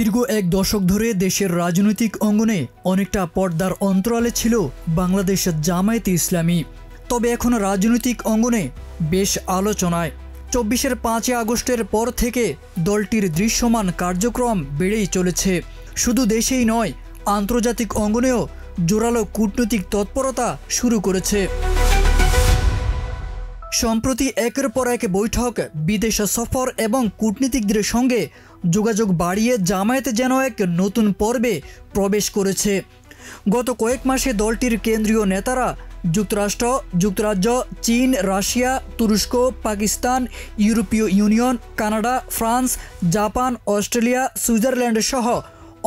দীর্ঘ এক দশক ধরে দেশের রাজনৈতিক অঙ্গনে অনেকটা পর্দার অন্তরালে ছিল বাংলাদেশের জামায়াতে ইসলামী। তবে এখন রাজনৈতিক অঙ্গনে বেশ আলোচনায়। ২৪-এর ৫ই আগস্টের পর থেকে দলটির দৃশ্যমান কার্যক্রম বেড়েই চলেছে। শুধু দেশেই নয়, আন্তর্জাতিক অঙ্গনেও জোরালো কূটনৈতিক তৎপরতা শুরু করেছে। সম্প্রতি একের পর এক বৈঠক, বিদেশ সফর এবং কূটনীতিকদের সঙ্গে যোগাযোগ বাড়িয়ে জামায়াত যেন এক নতুন পর্বে প্রবেশ করেছে। গত কয়েক মাসে দলটির কেন্দ্রীয় নেতারা যুক্তরাষ্ট্র, যুক্তরাজ্য, চীন, রাশিয়া, তুরস্ক, পাকিস্তান, ইউরোপীয় union, Canada, France, Japan, Australia, Switzerland সহ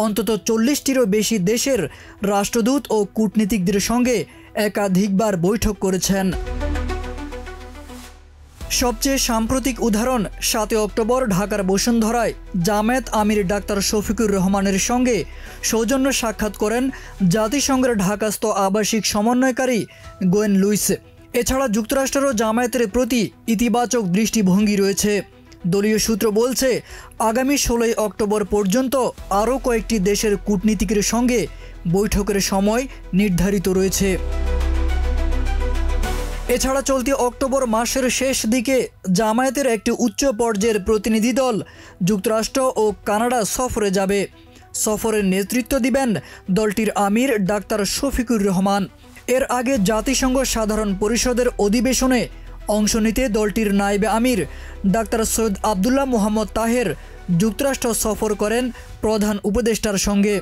অন্তত ৪০টিরও বেশি দেশের রাষ্ট্রদূত ও কূটনীতিকদের সঙ্গে একাধিকবার বৈঠক করেছেন। সবচেয়ে সাম্প্রতিক উদাহরণ ৭ অক্টোবর ঢাকার বসুন্ধরায় জামায়াত আমির ডাক্তার শফিকুর রহমানের সঙ্গে সৌজন্য সাক্ষাৎ করেন জাতিসংঘের ঢাকাস্থ আবাসিক সমন্বয়কারী গোয়েন লুইস। এছাড়া যুক্তরাষ্ট্রেরও জামায়াতের প্রতি ইতিবাচক দৃষ্টিভঙ্গি রয়েছে। দলীয় সূত্র বলছে, আগামী ১৬ অক্টোবর পর্যন্ত আরও কয়েকটি দেশের কূটনীতিকের সঙ্গে বৈঠকের সময় নির্ধারিত রয়েছে। এছাড়া চলতি অক্টোবর মাসের শেষ দিকে জামায়াতের একটি উচ্চ পর্যায়ের প্রতিনিধি দল যুক্তরাষ্ট্র ও কানাডা সফরে যাবে। সফরের নেতৃত্ব দিবেন দলটির আমির ডাক্তার শফিকুর রহমান। এর আগে জাতিসংঘ সাধারণ পরিষদের অধিবেশনে অংশ নিতে দলটির নায়েবে আমির ডাক্তার সৈয়দ আবদুল্লাহ মোহাম্মদ তাহের যুক্তরাষ্ট্র সফর করেন প্রধান উপদেষ্টার সঙ্গে।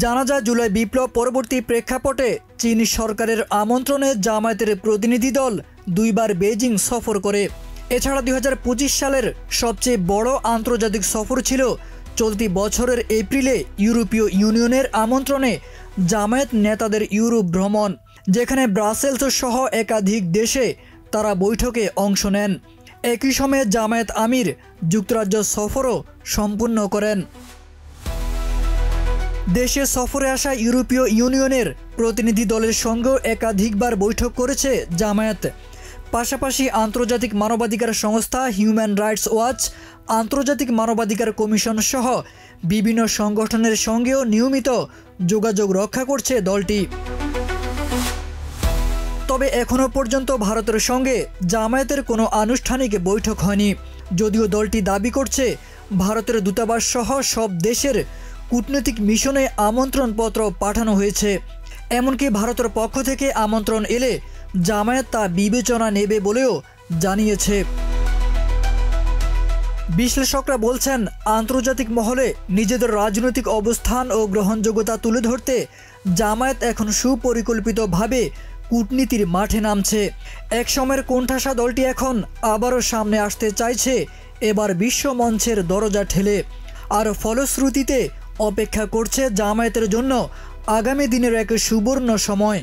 জানা যায়, জুলাই বিপ্লব পরবর্তী প্রেক্ষাপটে চীন সরকারের আমন্ত্রণে জামায়াতের প্রতিনিধি দল দুইবার বেজিং সফর করে। এছাড়া ২০২৫ সালের সবচেয়ে বড় আন্তর্জাতিক সফর ছিল চলতি বছরের এপ্রিলে ইউরোপীয় ইউনিয়নের আমন্ত্রণে জামায়াত নেতাদের ইউরোপ ভ্রমণ, যেখানে ব্রাসেলস সহ একাধিক দেশে তারা বৈঠকে অংশ নেন। একই সময়ে জামায়াত আমির যুক্তরাজ্য সফরও সম্পূর্ণ করেন। দেশে সফরে আসা ইউরোপীয় ইউনিয়নের প্রতিনিধি দলের সঙ্গেও একাধিকবার বৈঠক করেছে জামায়াত। পাশাপাশি আন্তর্জাতিক মানবাধিকার সংস্থা হিউম্যান রাইটস ওয়াচ, আন্তর্জাতিক মানবাধিকার কমিশন সহ বিভিন্ন সংগঠনের সঙ্গেও নিয়মিত যোগাযোগ রক্ষা করছে দলটি। তবে এখনও পর্যন্ত ভারতের সঙ্গে জামায়াতের কোনো আনুষ্ঠানিক বৈঠক হয়নি, যদিও দলটি দাবি করছে ভারতের দূতাবাস সহ সব দেশের কূটনৈতিক মিশনে আমন্ত্রণপত্র পাঠানো হয়েছে। এমনকি ভারতের পক্ষ থেকে আমন্ত্রণ এলে জামায়াত তা বিবেচনা নেবে বলেও জানিয়েছে। বিশ্লেষকরা বলছেন, আন্তর্জাতিক মহলে নিজেদের রাজনৈতিক অবস্থান ও গ্রহণযোগ্যতা তুলে ধরতে জামায়াত এখন সুপরিকল্পিতভাবে কূটনীতির মাঠে নামছে। একসময়ের কোণঠাসা দলটি এখন আবারও সামনে আসতে চাইছে, এবার বিশ্ব মঞ্চের দরজা ঠেলে। আর ফলশ্রুতিতে অপেক্ষা করছে জামায়াতের জন্য আগামী দিনের এক সুবর্ণ সময়।